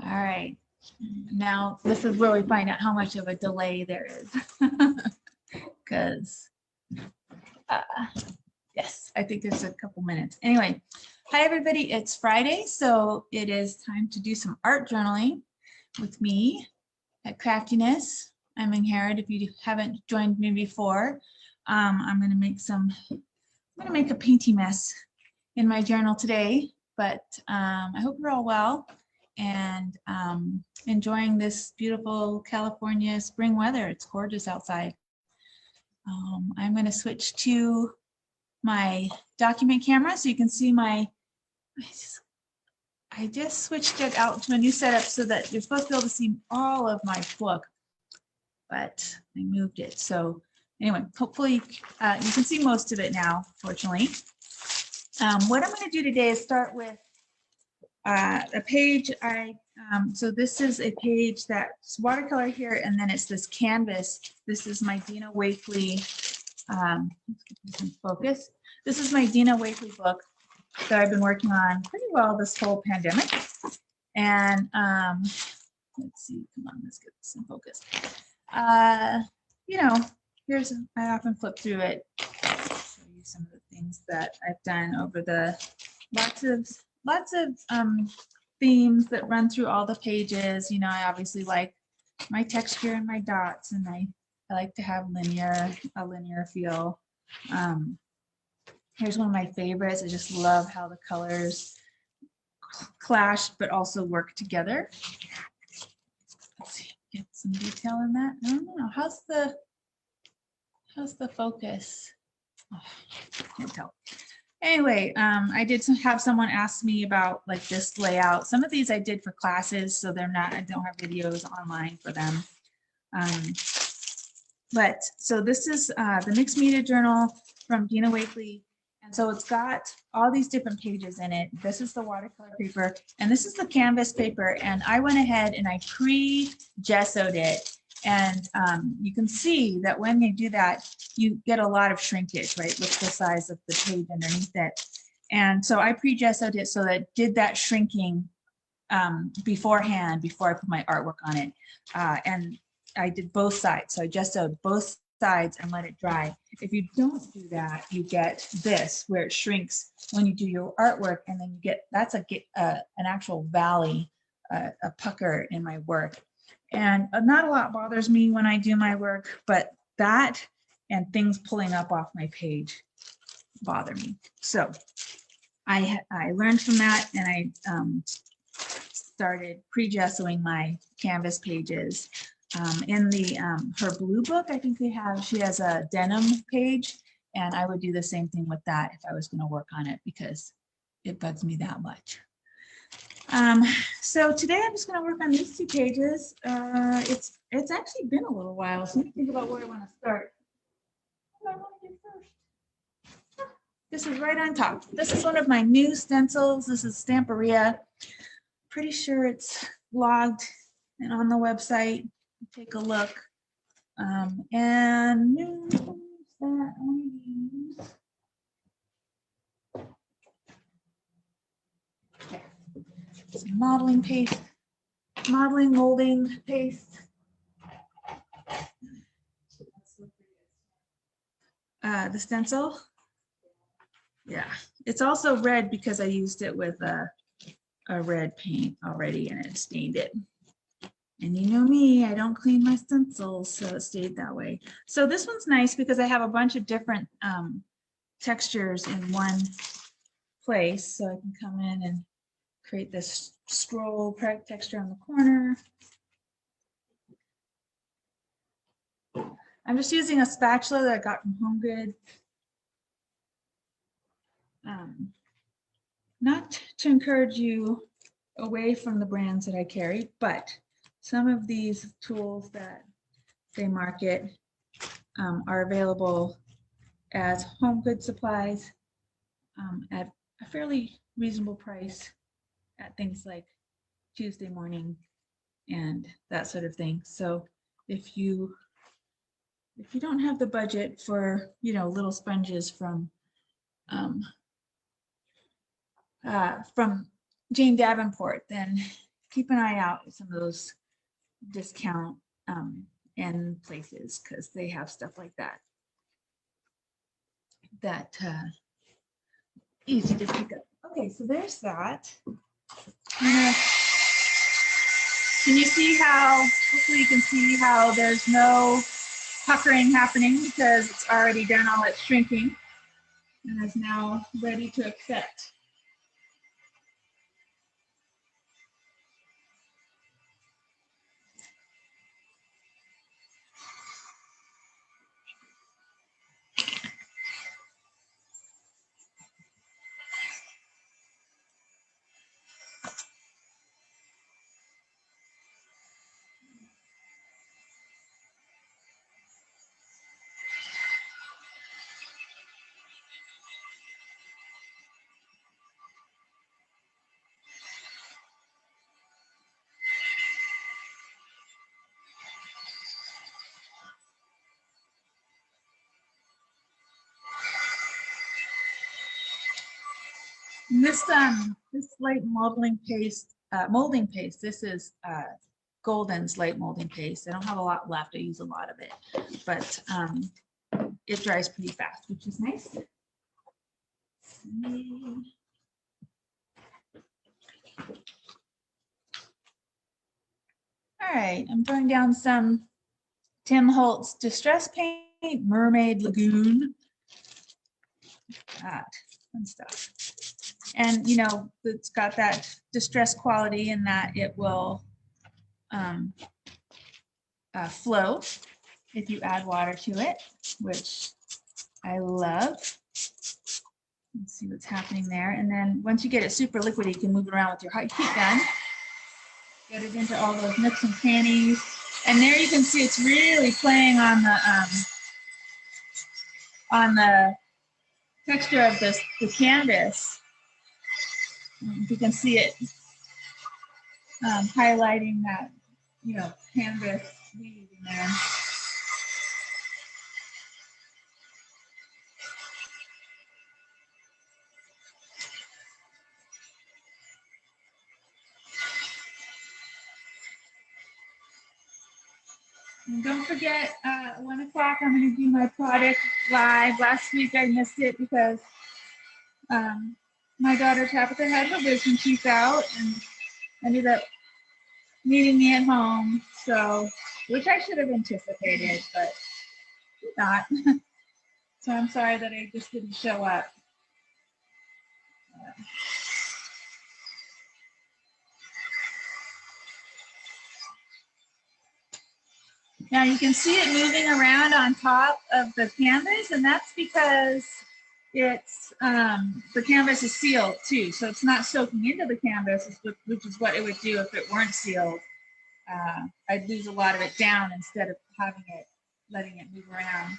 All right. Now, this is where we find out how much of a delay there is. Because, yes, I think there's a couple minutes. Anyway, hi, everybody. It's Friday, so it is time to do some art journaling with me at Craftiness. I'm Inherit. If you haven't joined me before, I'm going to make a painty mess in my journal today, but I hope you're all well and enjoying this beautiful California spring weather. It's gorgeous outside. I'm going to switch to my document camera so you can see my, I just switched it out to a new setup so that you're supposed to be able to see all of my book, but I moved it. So anyway, hopefully you can see most of it now, fortunately. What I'm going to do today is start with a page. So this is a page that's watercolor here, and then it's this canvas. This is my Dina Wakley, focus. This is my Dina Wakley book that I've been working on pretty well this whole pandemic. And let's see, come on, let's get this in focus. You know, I often flip through it, show you some of the things that I've done over the lots of themes that run through all the pages. You know, I obviously like my texture and my dots, and I like to have a linear feel. Here's one of my favorites. I just love how the colors clash but also work together. Let's see, get some detail in that. I don't know. How's the focus? Oh, can't tell. Anyway, I did have someone ask me about like this layout. Some of these I did for classes, so I don't have videos online for them. But so this is the Mixed Media Journal from Dina Wakley. And so it's got all these different pages in it. This is the watercolor paper, and this is the canvas paper. And I went ahead and I pre-gessoed it. And you can see that when you do that, you get a lot of shrinkage, right, with the size of the page underneath it. And so I pre-gessoed it so that it did that shrinking beforehand, before I put my artwork on it. And I did both sides. So I gessoed both sides and let it dry. If you don't do that, you get this, where it shrinks when you do your artwork, and then you get, that's an actual valley, a pucker in my work. And not a lot bothers me when I do my work, but that and things pulling up off my page bother me. So I learned from that, and I started pre-gessoing my canvas pages. In the her blue book, I think she has a denim page, and I would do the same thing with that if I was going to work on it, because it bugs me that much. So today I'm just going to work on these two pages. It's actually been a little while, so let me think about where I want to start. What do I want to do first? This is right on top. This is one of my new stencils. This is Stamperia. Pretty sure it's logged and on the website. Take a look. And news that I use. Okay. Some modeling paste, molding paste. The stencil. Yeah, it's also red because I used it with a red paint already, and it stained it. And you know me, I don't clean my stencils, so it stayed that way. So this one's nice because I have a bunch of different textures in one place. So I can come in and create this scroll texture on the corner. I'm just using a spatula that I got from Home Good. Not to encourage you away from the brands that I carry, but some of these tools that they market are available as home good supplies at a fairly reasonable price at things like Tuesday Morning and that sort of thing. So if you don't have the budget for, little sponges from Jane Davenport, then keep an eye out at some of those discount end places because they have stuff like that. Easy to pick up. Okay, so there's that. Can you see how, hopefully you can see how there's no puckering happening because it's already done all its shrinking and is now ready to accept. And this light molding paste, this is Golden's light molding paste. I don't have a lot left. I use a lot of it, but it dries pretty fast, which is nice. All right, I'm throwing down some Tim Holtz Distress Paint, Mermaid, Lagoon, that fun stuff. And you know, it's got that distress quality in that it will flow if you add water to it, which I love. Let's see what's happening there. And then once you get it super liquid, you can move it around with your heat gun. Get it into all those nooks and crannies. And there you can see it's really playing on the texture of the canvas. You can see it highlighting that, you know, canvas weave in there. And don't forget, 1 o'clock, I'm going to do my product live. Last week I missed it because my daughter Tabitha had her wisdom teeth out and ended up meeting me at home. So, which I should have anticipated, but not. So I'm sorry that I just didn't show up. Now you can see it moving around on top of the canvas, and that's because it's the canvas is sealed too, so it's not soaking into the canvas, which is what it would do if it weren't sealed. I'd lose a lot of it down instead of letting it move around.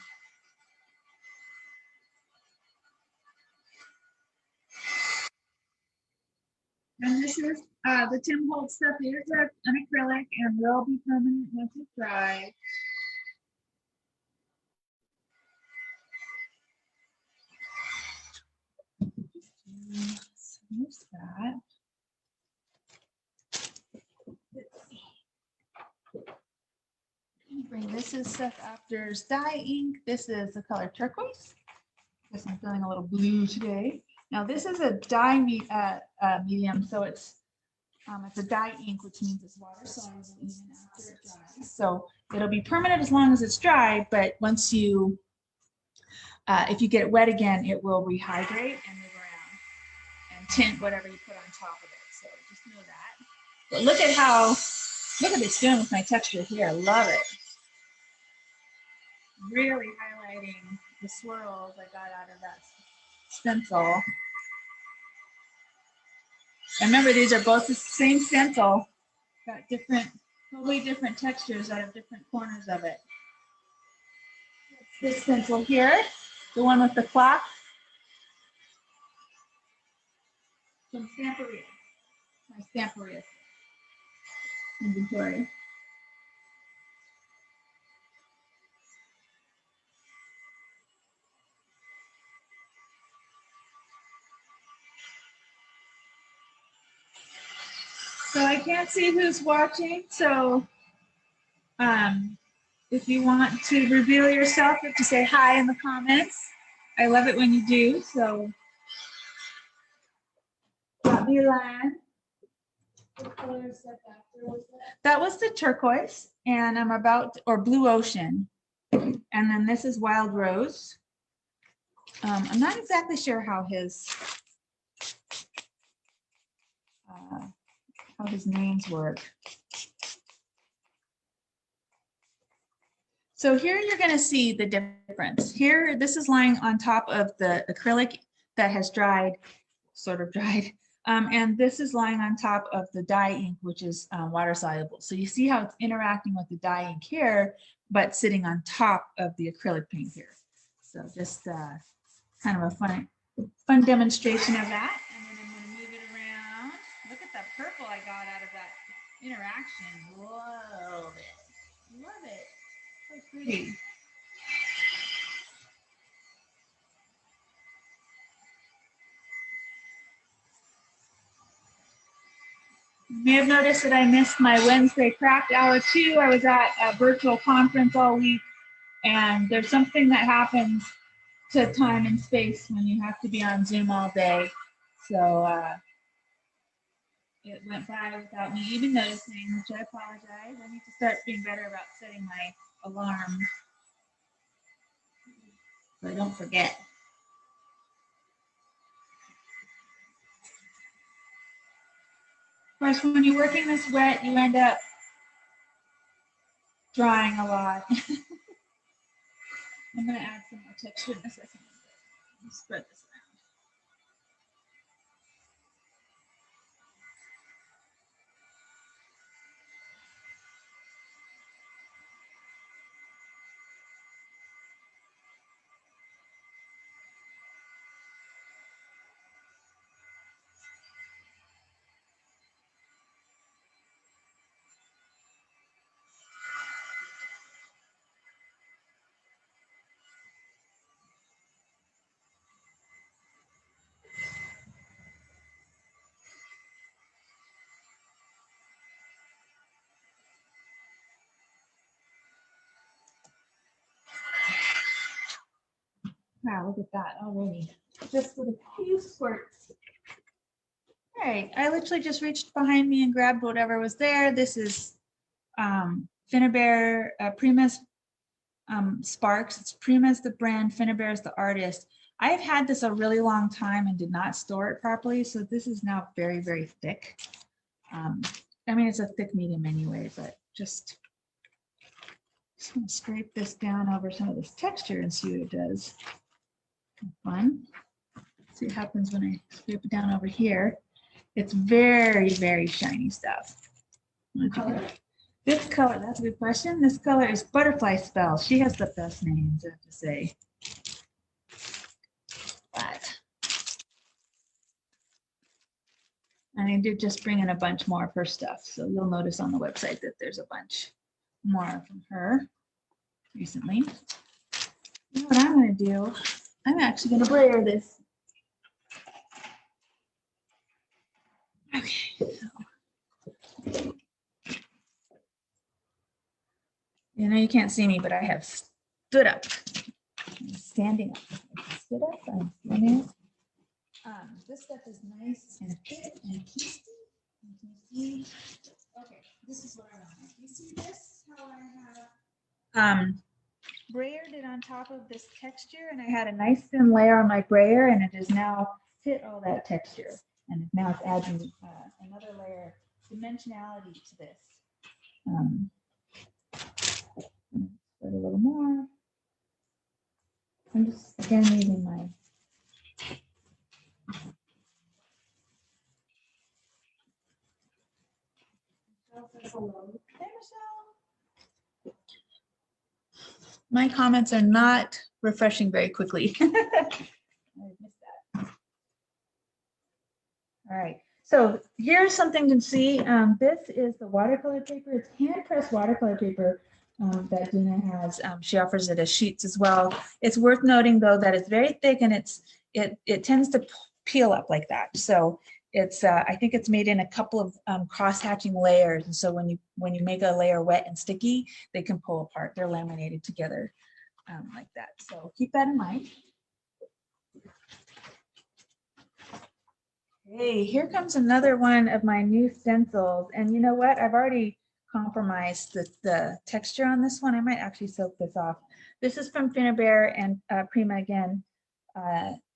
And this is the Tim Holtz stuff. It is an acrylic and will be permanent once it dries. There's that. This is Seth Apter's dye ink. This is the color turquoise. I guess I'm feeling a little blue today. Now this is a dye medium, so it's a dye ink, which means it's water soluble even after it dries. So it'll be permanent as long as it's dry, but once you, if you get it wet again, it will rehydrate and move around and tint whatever you put on top of it. So just know that. But look at it's doing with my texture here. I love it. Really highlighting the swirls I got out of that stencil. And remember, these are both the same stencil, got totally different textures out of different corners of it. This stencil here, the one with the clock, from Stamperia, my Stamperia inventory. So I can't see who's watching. So if you want to reveal yourself, you have to say hi in the comments. I love it when you do. So Milan. What color is that? That was the turquoise, and I'm about, or blue ocean. And then this is wild rose. I'm not exactly sure how his names work. So here you're going to see the difference. Here, this is lying on top of the acrylic that has dried, sort of dried. And this is lying on top of the dye ink, which is water soluble. So you see how it's interacting with the dye ink here, but sitting on top of the acrylic paint here. So just kind of a fun demonstration of that. And then I'm going to move it around. Look at the purple I got out of that interaction. Love it. Love it. So pretty. You may have noticed that I missed my Wednesday craft hour too. I was at a virtual conference all week, and there's something that happens to time and space when you have to be on Zoom all day. So it went by without me even noticing, which I apologize. I need to start being better about setting my alarm so I don't forget. Of course, when you're working this wet, you end up drying a lot. I'm going to add some more texture in a second. Spread this around. Wow, look at that already. Just with a few squirts. All right, I literally just reached behind me and grabbed whatever was there. This is Finnabair Primus Sparks. It's Primus the brand, Finnabair is the artist. I've had this a really long time and did not store it properly, so this is now very, very thick. I mean, it's a thick medium anyway, but just gonna scrape this down over some of this texture and see what it does. Fun. See what happens when I scrape it down over here. It's very, very shiny stuff. Color? This color, that's a good question. This color is Butterfly Spell. She has the best names, I have to say. But, and I did just bring in a bunch more of her stuff. So you'll notice on the website that there's a bunch more from her recently. You know what I'm going to do? I'm actually going to brayer this. Okay. So. You know, you can't see me, but I have stood up. I'm standing up. I stood up. I'm standing up. This stuff is nice and thick and tasty. You can see. Okay, this is what I want. You see this? How I have brayered it on top of this texture, and I had a nice thin layer on my brayer, and it has now hit all that texture, and now it's adding another layer of dimensionality to this. Put a little more. I'm just again using my My comments are not refreshing very quickly. I missed that. All right, so here's something to see. This is the watercolor paper. It's hand-pressed watercolor paper that Dina has. She offers it as sheets as well. It's worth noting though that it's very thick and it tends to peel up like that. So It's I think it's made in a couple of cross-hatching layers. And so when you make a layer wet and sticky, they can pull apart. They're laminated together like that. So keep that in mind. Hey, here comes another one of my new stencils. And you know what? I've already compromised the texture on this one. I might actually soak this off. This is from Finnabair and Prima again.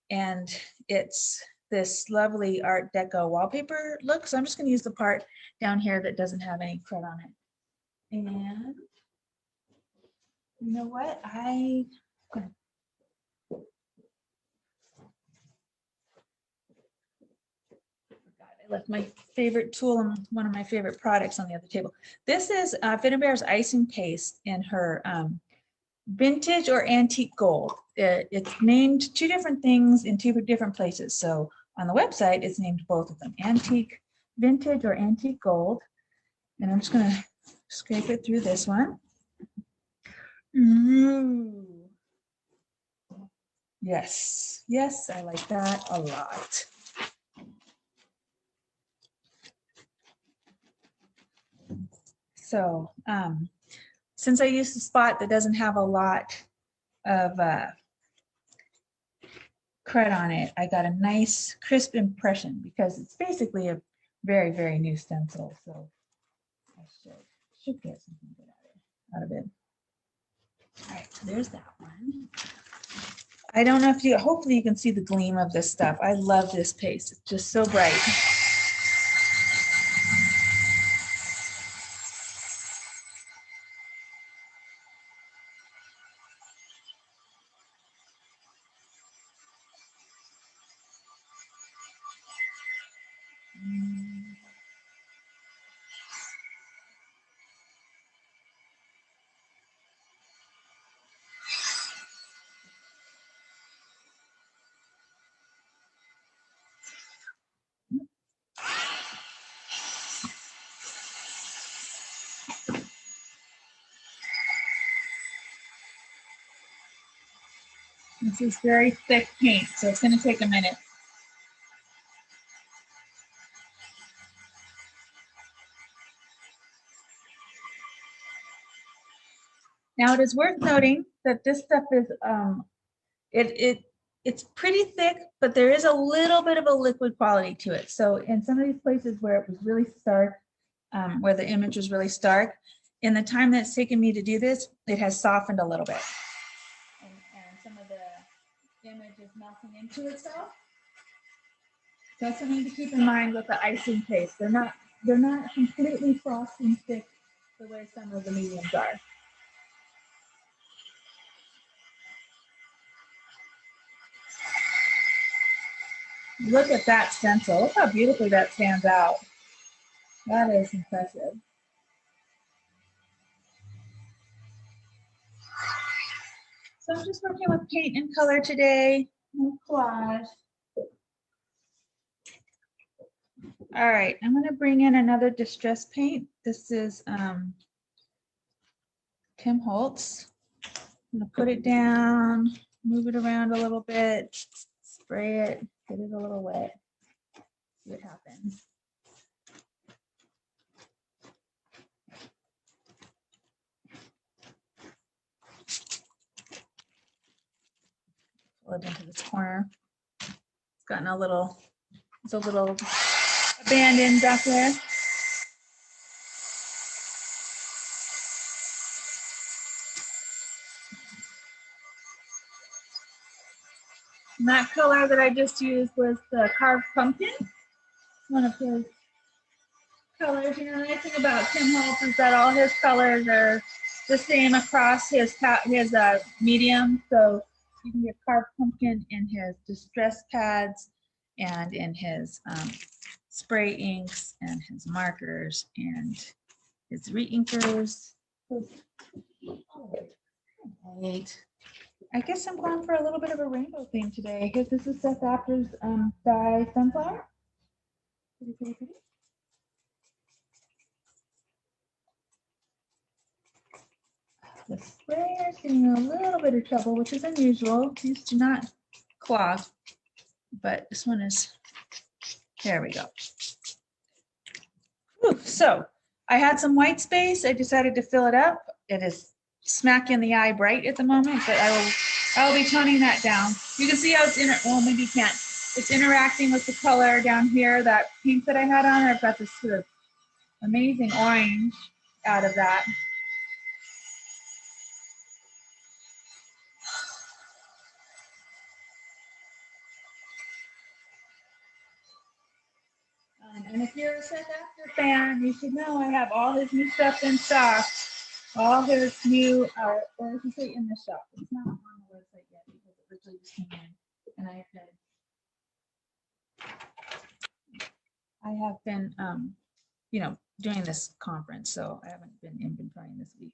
And it's this lovely Art Deco wallpaper look. So I'm just going to use the part down here that doesn't have any crud on it. And you know what? I left my favorite tool and one of my favorite products on the other table. This is Finnabair's icing paste in her vintage or antique gold. It's named two different things in two different places. So on the website, it's named both of them, antique, vintage or antique gold. And I'm just gonna scrape it through this one. Ooh. Yes, yes, I like that a lot. So since I used a spot that doesn't have a lot of crud on it, I got a nice crisp impression because it's basically a very, very new stencil. So I should get something good out of it. All right, so there's that one. I don't know if you, hopefully you can see the gleam of this stuff. I love this paste. It's just so bright. This is very thick paint, so it's going to take a minute. Now it is worth noting that this stuff is it's pretty thick, but there is a little bit of a liquid quality to it. So in some of these places where it was really stark, where the image was really stark, in the time that it's taken me to do this, it has softened a little bit. And some of the image is melting into itself. So that's something to keep in mind with the icing paste. They're not completely frosting thick the way some of the mediums are. Look at that stencil. Look how beautifully that stands out. That is impressive. So I'm just working with paint and color today. No collage. All right, I'm going to bring in another distress paint. This is Tim Holtz. I'm going to put it down, move it around a little bit, spray it, get it a little wet, see what happens. Pull it into this corner. It's gotten a little abandoned back there. And that color that I just used was the carved pumpkin. One of his colors. You know, the nice thing about Tim Holtz is that all his colors are the same across his medium. So you can get carved pumpkin in his distress pads and in his spray inks and his markers and his re-inkers. Right. I guess I'm going for a little bit of a rainbow theme today. Here, this is Seth Apter's dye sunflower. Pretty, pretty, pretty. The sprayer is getting a little bit of trouble, which is unusual. These do not clog, but this one is There we go. Whew, so I had some white space. I decided to fill it up. It is smack in the eye bright at the moment, but I'll be toning that down. You can see how it's well, maybe you can't. It's interacting with the color down here, that pink that I had on. I've got this sort of amazing orange out of that. And if you're a Seth Actor fan, you should know I have all his new stuff in stock. All his new, or I should say in the shop. It's not on the website yet because it literally just came in. And I have been, you know, doing this conference, so I haven't been inventorying this week.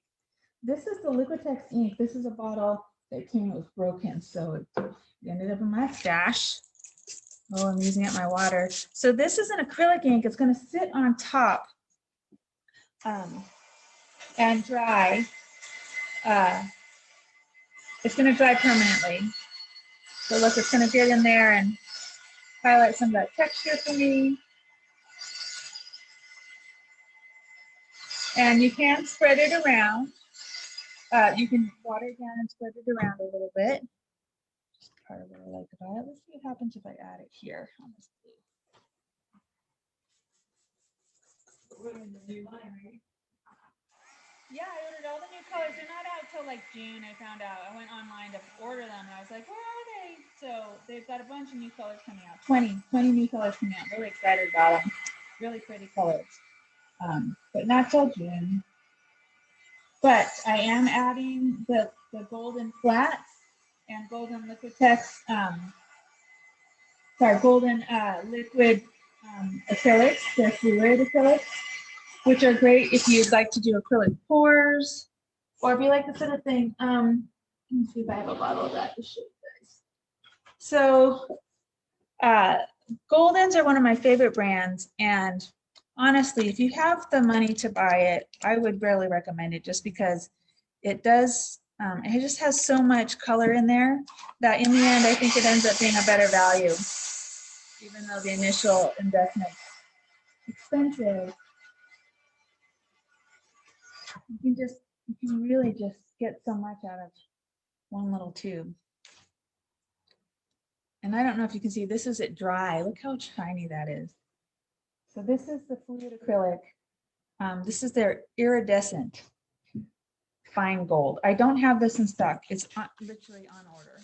This is the Liquitex ink. This is a bottle that came, it was broken, so it ended up in my stash. Oh, I'm using up my water. So this is an acrylic ink. It's going to sit on top and dry. It's going to dry permanently. So look, it's going to get in there and highlight some of that texture for me. And you can spread it around. You can water it down and spread it around a little bit. Just part of what I like about it. Let's see what happens if I add it here on this blue. We're in the new line, right? Yeah, I ordered all the new colors. They're not out till like June, I found out. I went online to order them and I was like, where are they? So they've got a bunch of new colors coming out. 20 new colors coming out. Really excited about them. Really pretty colors. But not till June. But I am adding the golden flats and golden Liquitex, golden liquid acrylics, they're fluid acrylics, which are great if you'd like to do acrylic pours, or if you like this sort of thing. Let me see if I have a bottle of that to show you guys. So Goldens are one of my favorite brands, and honestly, if you have the money to buy it, I would really recommend it, just because it does, it just has so much color in there that in the end, I think it ends up being a better value, even though the initial investment is expensive. You can really just get so much out of one little tube. And I don't know if you can see, this is it dry. Look how shiny that is. So this is the fluid acrylic. This is their iridescent fine gold. I don't have this in stock. It's literally on order.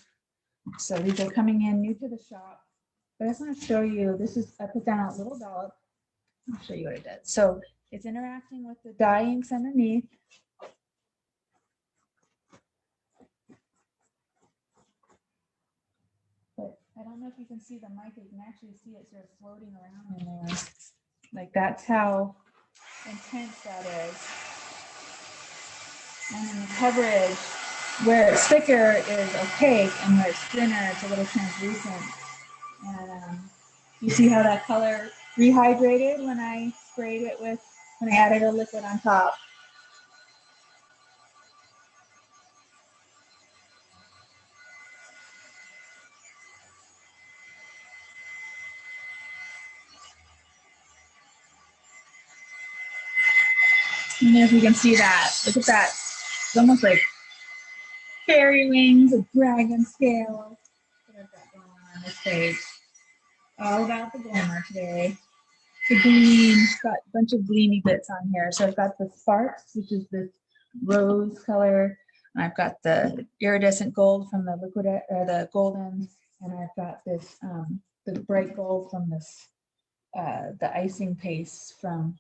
So these are coming in new to the shop. But I just want to show you, this is, I put down a little dollop. I'll show you what it does. So it's interacting with the dye inks underneath. But I don't know if you can see the mic. You can actually see it sort of floating around in there. Like, that's how intense that is. And then the coverage, where it's thicker is opaque, and where it's thinner, it's a little translucent. And you see how that color rehydrated when I sprayed it with, when I added a liquid on top. I don't know if you can see that. Look at that. It's almost like fairy wings, a dragon scale. What I've got going on this page. All about the glamour today. The gleam, got a bunch of gleamy bits on here. So I've got the sparks, which is this rose color. And I've got the iridescent gold from the liquid, or the golden, and I've got this the bright gold from this the icing paste from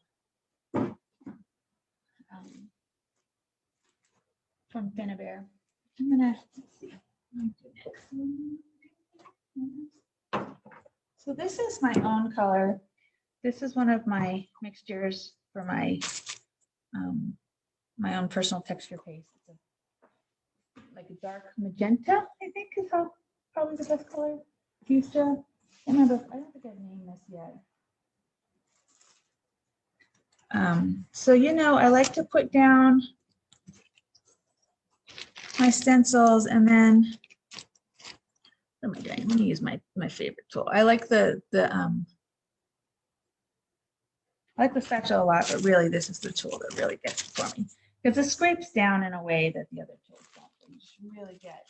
Finnabair. I'm gonna, let's see. So this is my own color. This is one of my mixtures for my my own personal texture paste. It's like a dark magenta, I think is how probably the best color. Fuchsia. I don't think I've named this yet. So, you know, I like to put down my stencils, and then what am I doing? I'm going to use my favorite tool. I like the I like the spatula a lot, but really this is the tool that really gets it for me. Because it scrapes down in a way that the other tools don't. You just really get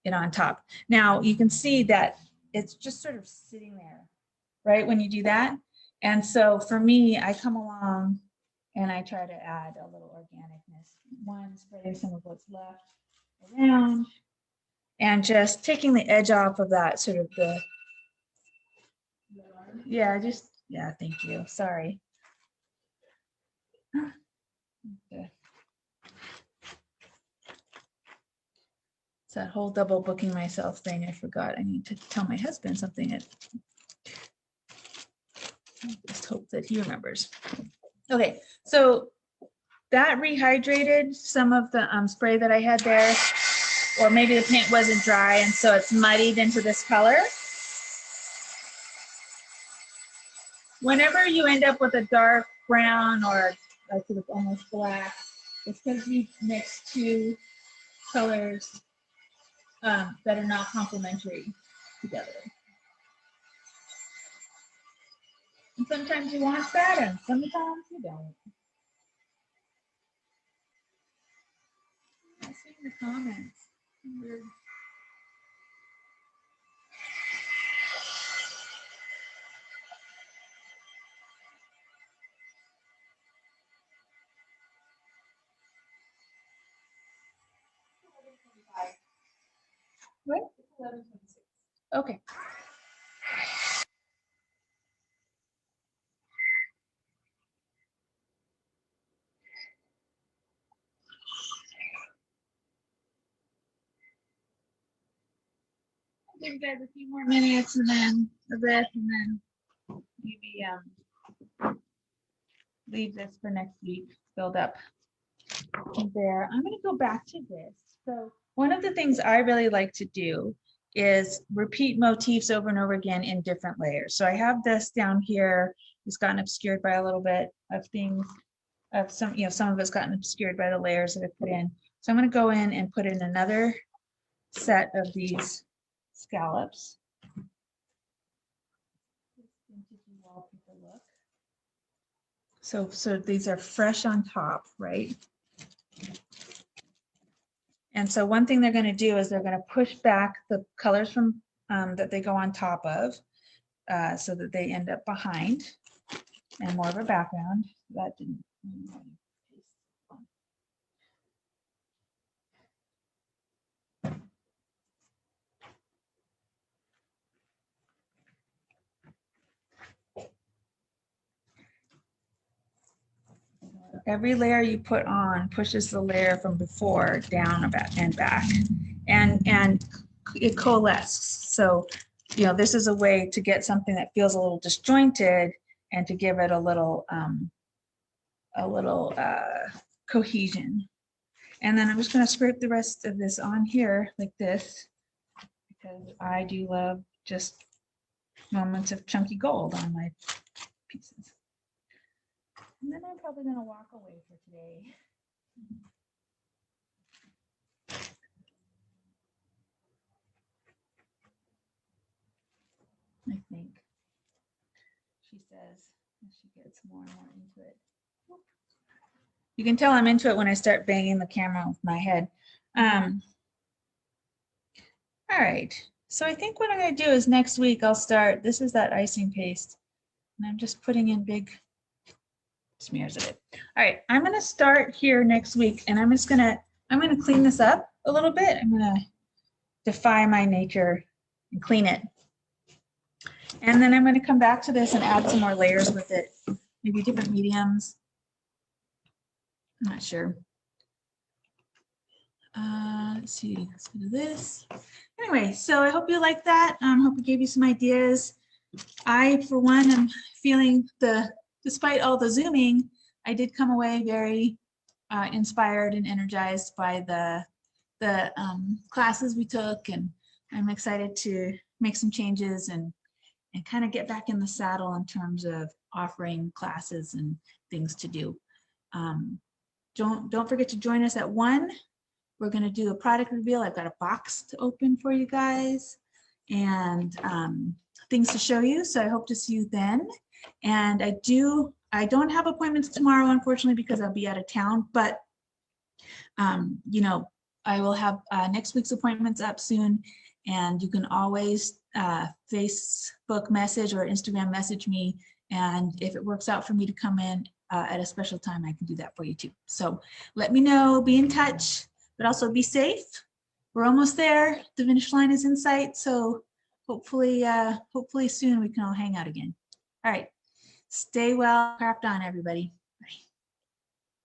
it on top. Now you can see that it's just sort of sitting there, right, when you do that. And so for me, I come along and I try to add a little organicness. One, spreading some of what's left around and just taking the edge off of that sort of the, yeah, thank you, sorry. Okay. It's that whole double booking myself thing. I forgot. I need to tell my husband something. I just hope that he remembers. Okay, so that rehydrated some of the spray that I had there, or maybe the paint wasn't dry and so it's muddied into this color. Whenever you end up with a dark brown or sort of almost black, it's because you mix two colors that are not complementary together. And sometimes you want that and sometimes you don't. I see the comments. Weird. What? 11:26. Okay. I'll give you guys a few more minutes and then a bit, and then maybe leave this for next week, build up there. I'm going to go back to this. So one of the things I really like to do is repeat motifs over and over again in different layers. So I have this down here. It's gotten obscured by a little bit of things, of some, some of it's gotten obscured by the layers that I put in. So I'm going to go in and put in another set of these scallops. So these are fresh on top, right? And so one thing they're going to do is they're going to push back the colors from that they go on top of so that they end up behind and more of a background. That didn't. Every layer you put on pushes the layer from before down and back, and it coalesces. So, this is a way to get something that feels a little disjointed and to give it a little cohesion. And then I'm just going to scrape the rest of this on here like this, because I do love just moments of chunky gold on my pieces. And then I'm probably going to walk away for today. I think she says as she gets more and more into it. You can tell I'm into it when I start banging the camera with my head. All right. So I think what I'm going to do is next week I'll start. This is that icing paste. And I'm just putting in big smears of it. All right, I'm going to start here next week, and I'm going to clean this up a little bit. I'm going to defy my nature and clean it. And then I'm going to come back to this and add some more layers with it, maybe different mediums. I'm not sure. Let's see, let's do this. Anyway, so I hope you like that. Hope it gave you some ideas. I, for one, am feeling despite all the zooming, I did come away very inspired and energized by the classes we took, and I'm excited to make some changes and kind of get back in the saddle in terms of offering classes and things to do. Don't forget to join us at 1. We're going to do a product reveal. I've got a box to open for you guys and things to show you. So I hope to see you then. And I I don't have appointments tomorrow, unfortunately, because I'll be out of town, but you know, I will have next week's appointments up soon, and you can always Facebook message or Instagram message me. And if it works out for me to come in at a special time, I can do that for you too. So let me know, be in touch, but also be safe. We're almost there. The finish line is in sight. So hopefully, hopefully soon we can all hang out again. All right. Stay well, craft on, everybody.